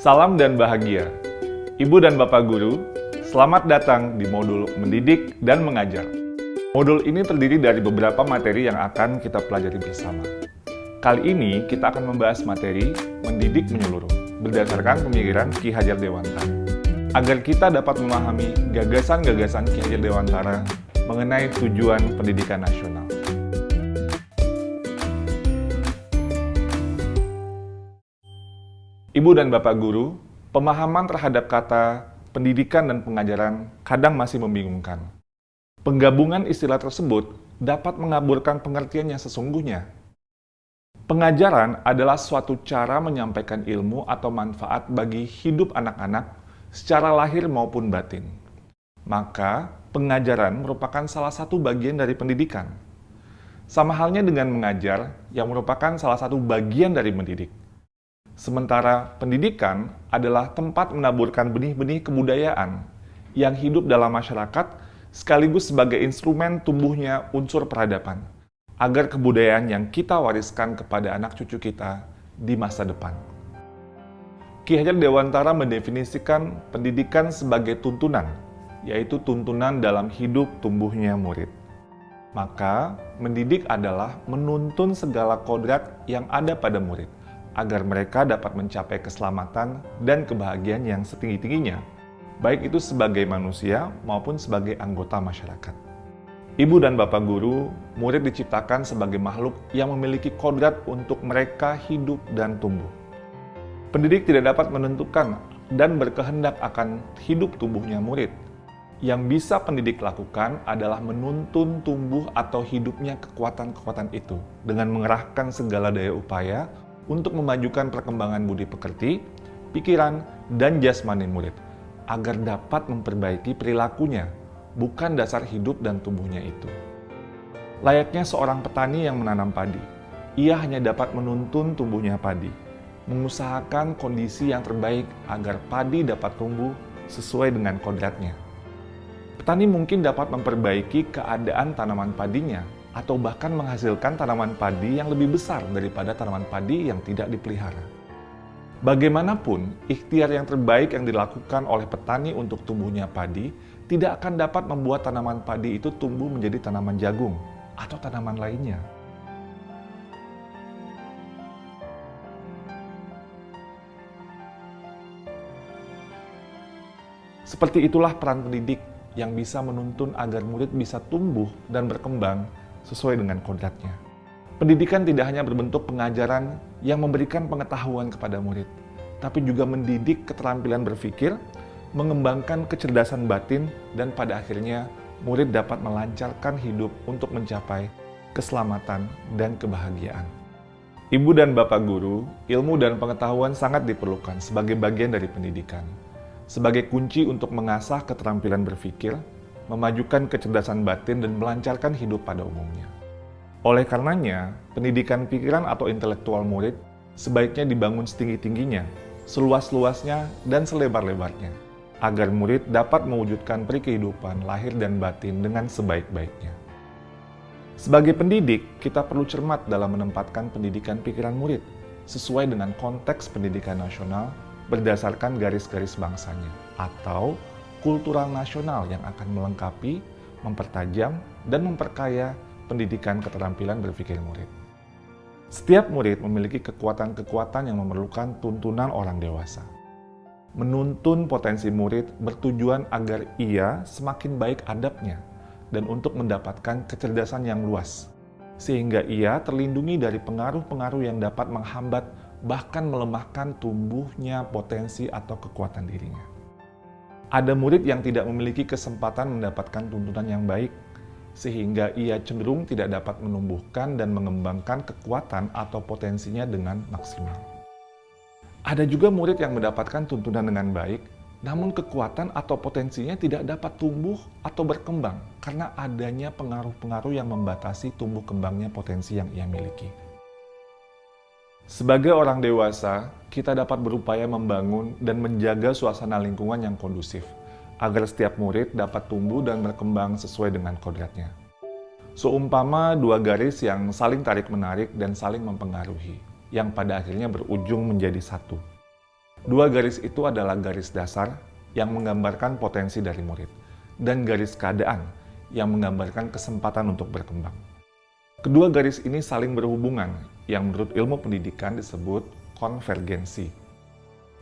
Salam dan bahagia. Ibu dan Bapak Guru, selamat datang di modul Mendidik dan Mengajar. Modul ini terdiri dari beberapa materi yang akan kita pelajari bersama. Kali ini kita akan membahas materi Mendidik Menyeluruh berdasarkan pemikiran Ki Hajar Dewantara. Agar kita dapat memahami gagasan-gagasan Ki Hajar Dewantara mengenai tujuan pendidikan nasional. Ibu dan Bapak Guru, pemahaman terhadap kata pendidikan dan pengajaran kadang masih membingungkan. Penggabungan istilah tersebut dapat mengaburkan pengertian yang sesungguhnya. Pengajaran adalah suatu cara menyampaikan ilmu atau manfaat bagi hidup anak-anak secara lahir maupun batin. Maka, pengajaran merupakan salah satu bagian dari pendidikan. Sama halnya dengan mengajar yang merupakan salah satu bagian dari mendidik. Sementara pendidikan adalah tempat menaburkan benih-benih kebudayaan yang hidup dalam masyarakat sekaligus sebagai instrumen tumbuhnya unsur peradaban, agar kebudayaan yang kita wariskan kepada anak cucu kita di masa depan. Ki Hajar Dewantara mendefinisikan pendidikan sebagai tuntunan, yaitu tuntunan dalam hidup tumbuhnya murid. Maka, mendidik adalah menuntun segala kodrat yang ada pada murid, agar mereka dapat mencapai keselamatan dan kebahagiaan yang setinggi-tingginya, baik itu sebagai manusia maupun sebagai anggota masyarakat. Ibu dan Bapak Guru, murid diciptakan sebagai makhluk yang memiliki kodrat untuk mereka hidup dan tumbuh. Pendidik tidak dapat menentukan dan berkehendak akan hidup tumbuhnya murid. Yang bisa pendidik lakukan adalah menuntun tumbuh atau hidupnya kekuatan-kekuatan itu dengan mengerahkan segala daya upaya untuk memajukan perkembangan budi pekerti, pikiran, dan jasmani murid, agar dapat memperbaiki perilakunya, bukan dasar hidup dan tubuhnya itu. Layaknya seorang petani yang menanam padi, ia hanya dapat menuntun tumbuhnya padi, mengusahakan kondisi yang terbaik agar padi dapat tumbuh sesuai dengan kodratnya. Petani mungkin dapat memperbaiki keadaan tanaman padinya, atau bahkan menghasilkan tanaman padi yang lebih besar daripada tanaman padi yang tidak dipelihara. Bagaimanapun, ikhtiar yang terbaik yang dilakukan oleh petani untuk tumbuhnya padi tidak akan dapat membuat tanaman padi itu tumbuh menjadi tanaman jagung atau tanaman lainnya. Seperti itulah peran pendidik yang bisa menuntun agar murid bisa tumbuh dan berkembang sesuai dengan kodratnya. Pendidikan tidak hanya berbentuk pengajaran yang memberikan pengetahuan kepada murid, tapi juga mendidik keterampilan berpikir, mengembangkan kecerdasan batin, dan pada akhirnya murid dapat melancarkan hidup untuk mencapai keselamatan dan kebahagiaan. Ibu dan Bapak Guru, ilmu dan pengetahuan sangat diperlukan sebagai bagian dari pendidikan, sebagai kunci untuk mengasah keterampilan berpikir, memajukan kecerdasan batin, dan melancarkan hidup pada umumnya. Oleh karenanya, pendidikan pikiran atau intelektual murid sebaiknya dibangun setinggi-tingginya, seluas-luasnya, dan selebar-lebarnya, agar murid dapat mewujudkan peri kehidupan lahir dan batin dengan sebaik-baiknya. Sebagai pendidik, kita perlu cermat dalam menempatkan pendidikan pikiran murid sesuai dengan konteks pendidikan nasional berdasarkan garis-garis bangsanya, atau kultural nasional yang akan melengkapi, mempertajam, dan memperkaya pendidikan keterampilan berpikir murid. Setiap murid memiliki kekuatan-kekuatan yang memerlukan tuntunan orang dewasa. Menuntun potensi murid bertujuan agar ia semakin baik adabnya dan untuk mendapatkan kecerdasan yang luas, sehingga ia terlindungi dari pengaruh-pengaruh yang dapat menghambat bahkan melemahkan tumbuhnya potensi atau kekuatan dirinya. Ada murid yang tidak memiliki kesempatan mendapatkan tuntunan yang baik, sehingga ia cenderung tidak dapat menumbuhkan dan mengembangkan kekuatan atau potensinya dengan maksimal. Ada juga murid yang mendapatkan tuntunan dengan baik, namun kekuatan atau potensinya tidak dapat tumbuh atau berkembang karena adanya pengaruh-pengaruh yang membatasi tumbuh kembangnya potensi yang ia miliki. Sebagai orang dewasa, kita dapat berupaya membangun dan menjaga suasana lingkungan yang kondusif, agar setiap murid dapat tumbuh dan berkembang sesuai dengan kodratnya. Seumpama dua garis yang saling tarik-menarik dan saling mempengaruhi, yang pada akhirnya berujung menjadi satu. Dua garis itu adalah garis dasar yang menggambarkan potensi dari murid, dan garis keadaan yang menggambarkan kesempatan untuk berkembang. Kedua garis ini saling berhubungan, yang menurut ilmu pendidikan disebut konvergensi.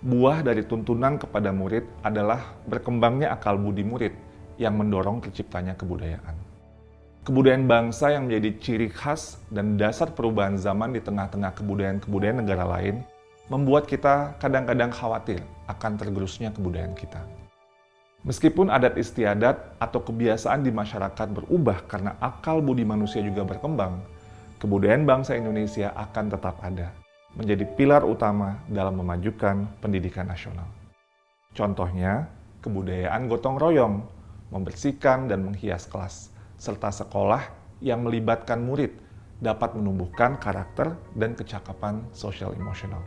Buah dari tuntunan kepada murid adalah berkembangnya akal budi murid yang mendorong terciptanya kebudayaan. Kebudayaan bangsa yang menjadi ciri khas dan dasar perubahan zaman di tengah-tengah kebudayaan-kebudayaan negara lain membuat kita kadang-kadang khawatir akan tergerusnya kebudayaan kita. Meskipun adat istiadat atau kebiasaan di masyarakat berubah karena akal budi manusia juga berkembang, kebudayaan bangsa Indonesia akan tetap ada, menjadi pilar utama dalam memajukan pendidikan nasional. Contohnya, kebudayaan gotong royong, membersihkan dan menghias kelas, serta sekolah yang melibatkan murid dapat menumbuhkan karakter dan kecakapan sosial emosional.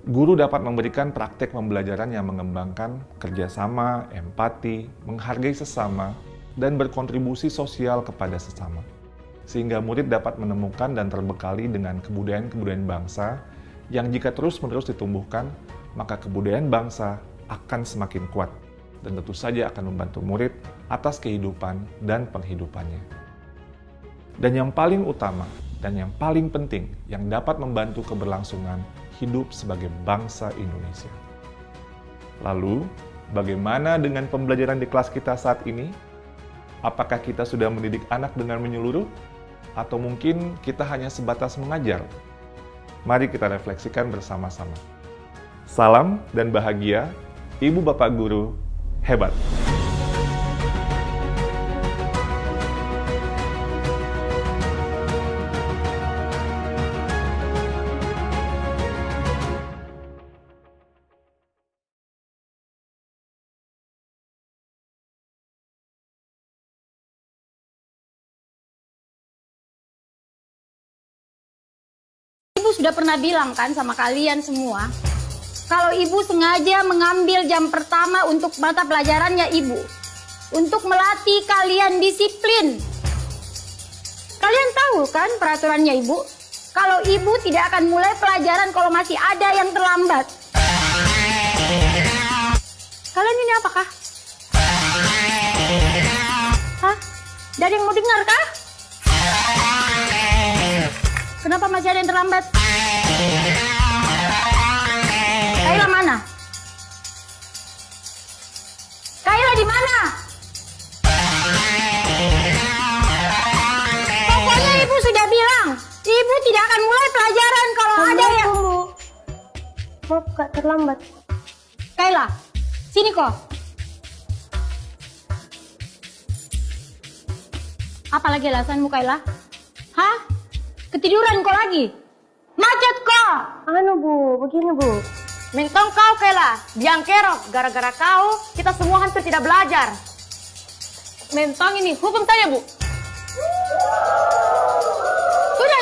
Guru dapat memberikan praktek pembelajaran yang mengembangkan kerjasama, empati, menghargai sesama, dan berkontribusi sosial kepada sesama. Sehingga murid dapat menemukan dan terbekali dengan kebudayaan-kebudayaan bangsa yang jika terus-menerus ditumbuhkan, maka kebudayaan bangsa akan semakin kuat dan tentu saja akan membantu murid atas kehidupan dan penghidupannya. Dan yang paling utama dan yang paling penting yang dapat membantu keberlangsungan hidup sebagai bangsa Indonesia. Lalu, bagaimana dengan pembelajaran di kelas kita saat ini? Apakah kita sudah mendidik anak dengan menyeluruh? Atau mungkin kita hanya sebatas mengajar? Mari kita refleksikan bersama-sama. Salam dan bahagia, Ibu Bapak Guru hebat! Ibu sudah pernah bilang kan sama kalian semua, kalau ibu sengaja mengambil jam pertama untuk mata pelajarannya ibu, untuk melatih kalian disiplin. Kalian tahu kan peraturannya ibu? Kalau ibu tidak akan mulai pelajaran kalau masih ada yang terlambat. Kalian ini apakah? Hah? Dari yang mau dengar kah? Kenapa masih ada yang terlambat? Kaila mana? Kaila di mana? Pokoknya ibu sudah bilang, ibu tidak akan mulai pelajaran kalau ada yang... Maaf kak, terlambat. Kaila, sini kok. Apa lagi alasanmu Kaila? Hah? Ketiduran kau lagi? Macet kau! Anu bu, begini bu. Mentong kau Kaila, biang kerok. Gara-gara kau, kita semua hampir tidak belajar. Mentong ini, hukum saya bu. Sudah.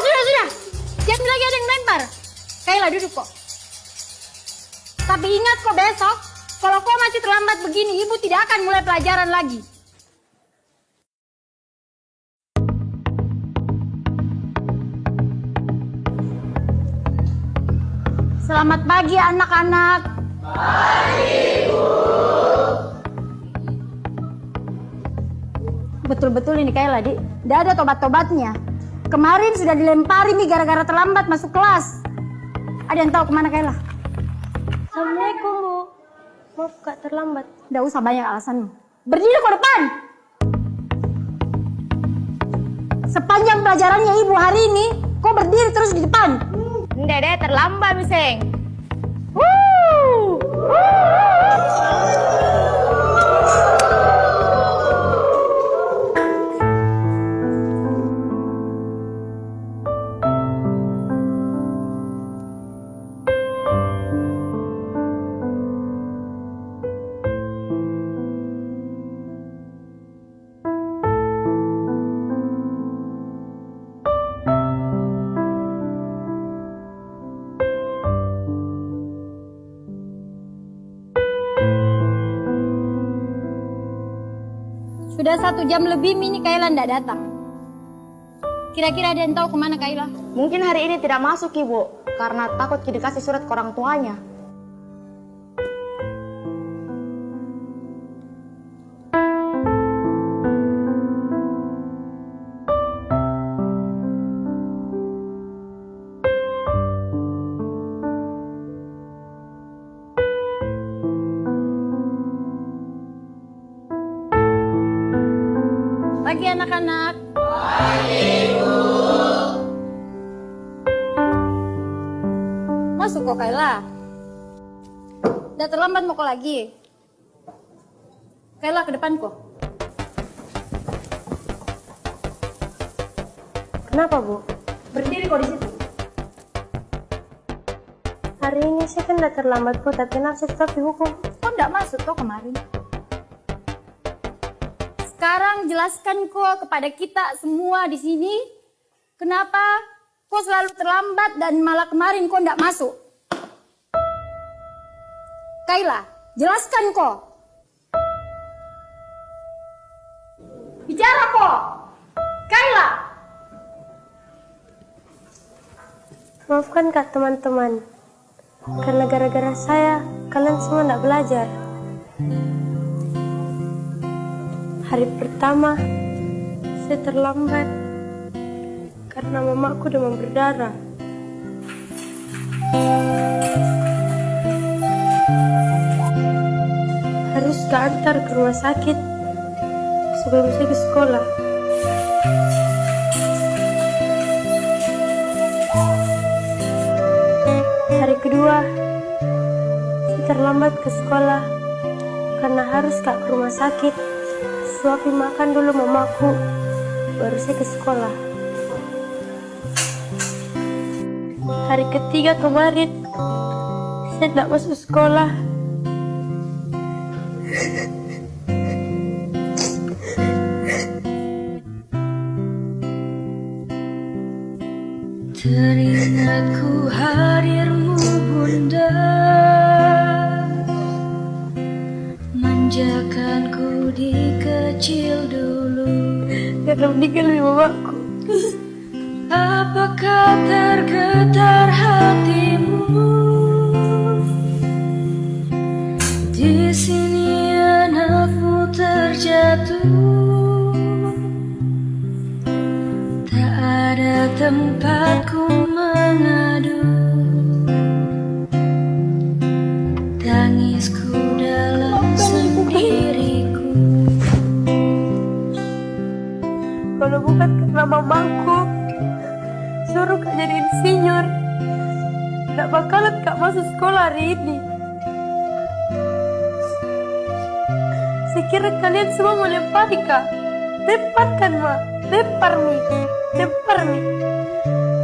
Jangan lagi ada yang lempar. Kaila duduk kok. Tapi ingat kok besok, kalau kau masih terlambat begini, ibu tidak akan mulai pelajaran lagi. Selamat pagi anak-anak. Pagi, Bu. Betul-betul ini Kaila, Di. Tidak ada tobat-tobatnya. Kemarin sudah dilempari nih gara-gara terlambat masuk kelas. Ada yang tahu kemana Kaila? Assalamualaikum bu. Maaf kak, terlambat. Tidak usah banyak alasanmu. Berdiri ke depan. Sepanjang pelajarannya ibu hari ini, kau berdiri terus di depan. Dede terlambat miseng. Sudah 1 jam lebih Mini Kaila tidak datang. Kira-kira ada yang tahu kemana Kaila? Mungkin hari ini tidak masuk ibu, karena takut dikasih surat ke orang tuanya. pagi anak-anak. Masuk kok Kayla. Udah terlambat mau kok lagi. Kayla ke depan kok. Kenapa, Bu? Berdiri kok di situ. Hari ini saya kan udah terlambat, Bu, tapi kenapa saya tetap dihukum? Kok enggak masuk kok kemarin? Sekarang jelaskan kok kepada kita semua di sini, kenapa kok selalu terlambat dan malah kemarin kok enggak masuk? Kayla, jelaskan kok. Bicara kok. Kayla. Maafkan Kak teman-teman, karena gara-gara saya, kalian semua tidak belajar. Hari pertama, saya terlambat karena mamaku demam berdarah. Harus keantar ke rumah sakit sebelum saya ke sekolah. Hari kedua, saya terlambat ke sekolah karena harus ke rumah sakit suapin makan dulu mamaku, baru saya ke sekolah. Hari ketiga kemarin, saya tidak masuk sekolah. Teringatku hadirmu bunda, manjakanku di kecil dulu. Karena meninggal mamaku. Apakah tergetar hatimu? Di sini anakmu terjatuh. Tak ada tempatku mengadu, tangisku dalam sendiriku. Kalau bukan karena mamaku suruh Kak jadi insinyur, tidak bakalan Kak masuk sekolah hari ini. Saya kira kalian semua mau lempari Kak. Lemparkan, Mak. Lempar nih. Lempar nih.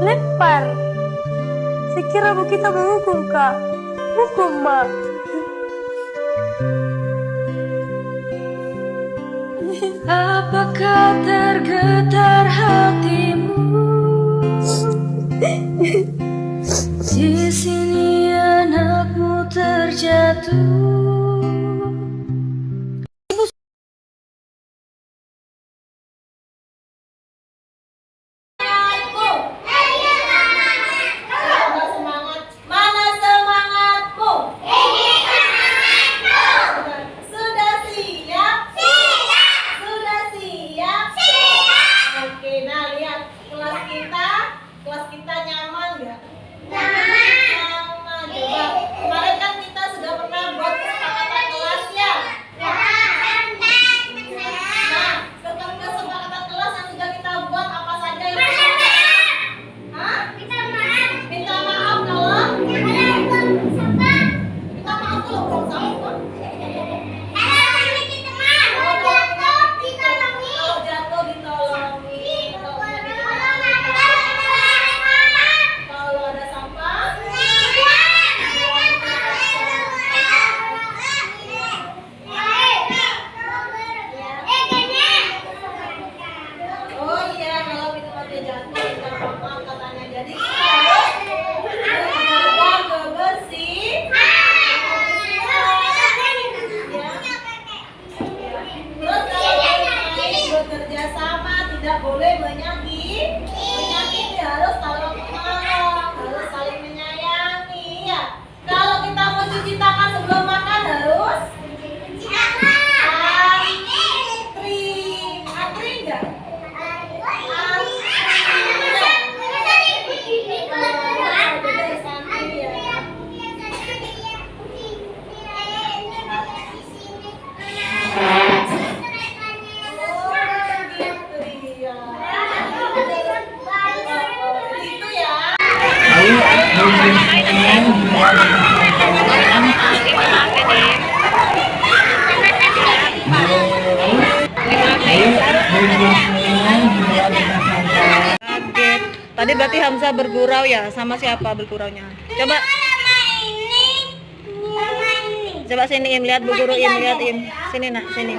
Lempar. Saya kira Bu kita menghukum Kak. Hukum, Mak. Apakah tergetar hatimu? Di sini anakmu terjatuh. Kelas kita nyaman nggak? Nyaman. Coba kemarin kan kita sudah pernah buat berarti Hamzah bergurau ya, sama siapa berguraunya? Coba. Coba sini Im, lihat Bu Guru Im, lihat Im. Sini nak, sini.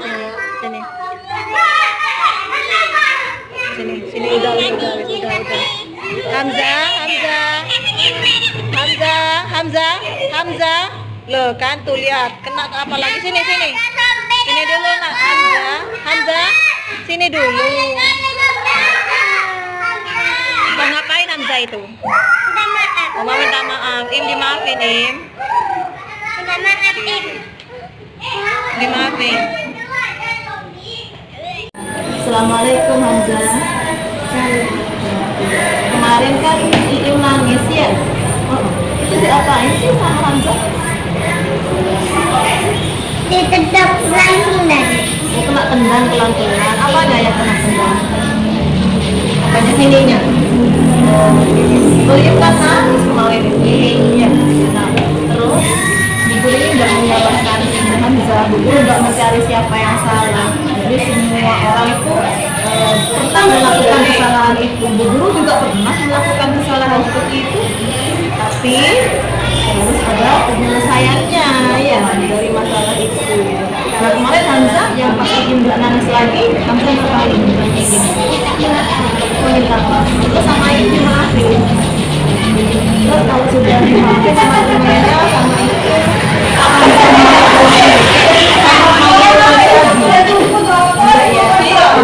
Sini udah. Hamzah. Loh kan tuh lihat, kena apa lagi sini. Sini dulu nak Hamzah. Sini dulu. Mau ngapain Hamzah itu? Mau minta maaf. Im dimaafin Im. Dimaafin. Assalamualaikum Hamzah. Kemarin kan Iim nangis ya. Itu diapain sih sama Hamzah? Ditetap pelan-pelan. Kena tendang pelan-pelan. Apanya yang kena tendang? Apanya sininya? Iim kan nangis kemarin ini. Iya. Nah, terus Ibu ini udah menyalahkan Hamzah. Ibu udah mencari siapa yang salah. Jadi semua orang itu pernah melakukan kesalahan itu. Bu Guru juga pernah melakukan kesalahan seperti itu. Tapi harus ada penyelesaiannya ya dari masalah itu. Nah kemarin Hamzah yang pas Iim nggak nangis lagi, Hamzah ngapain? Minta maaf. Terus sama Iim dimaafin. Terus kalau sudah dimaafin sama temennya, sama itu,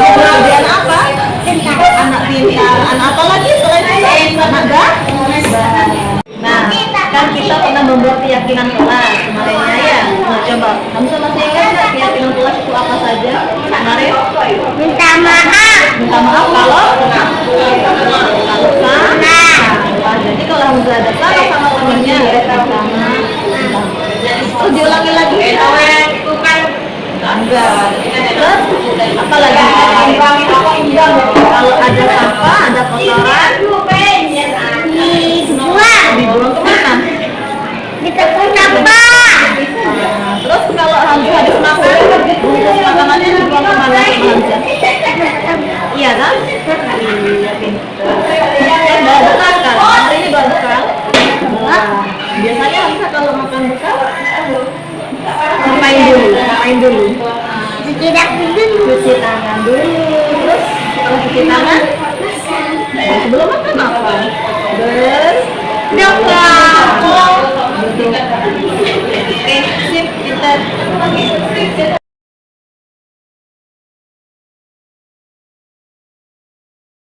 kemudian apa? Anak pintar. Anak apa lagi selain anak Nah, kan kita pernah membuat keyakinan kelas kemarinnya ya. Nah, coba, Hamzah masih ingat nggak keyakinan kelas itu apa saja kemarin? Minta maaf. Minta maaf kalau salah. Jadi kalau Hamzah ada salah sama temennya, terus diulangi lagi. Enggak. Terus apa lagi? Kalau ada sampah, ada kotoran, dibuang kemana? Ditepung apa? Terus kalau Hamzah habis makan, bungkus makanannya dibuang kemana sama Hamzah? Iya kan? Iya pintar. Kan bawa bekal kan? Hari ini bawa bekal. Biasanya Hamzah kalau makan bekal ngapain dulu? Cuci tangan dulu. Cuci tangan dulu. Terus setelah cuci tangan, sebelum makan apa? Berdoa. Oke, sip, pintar.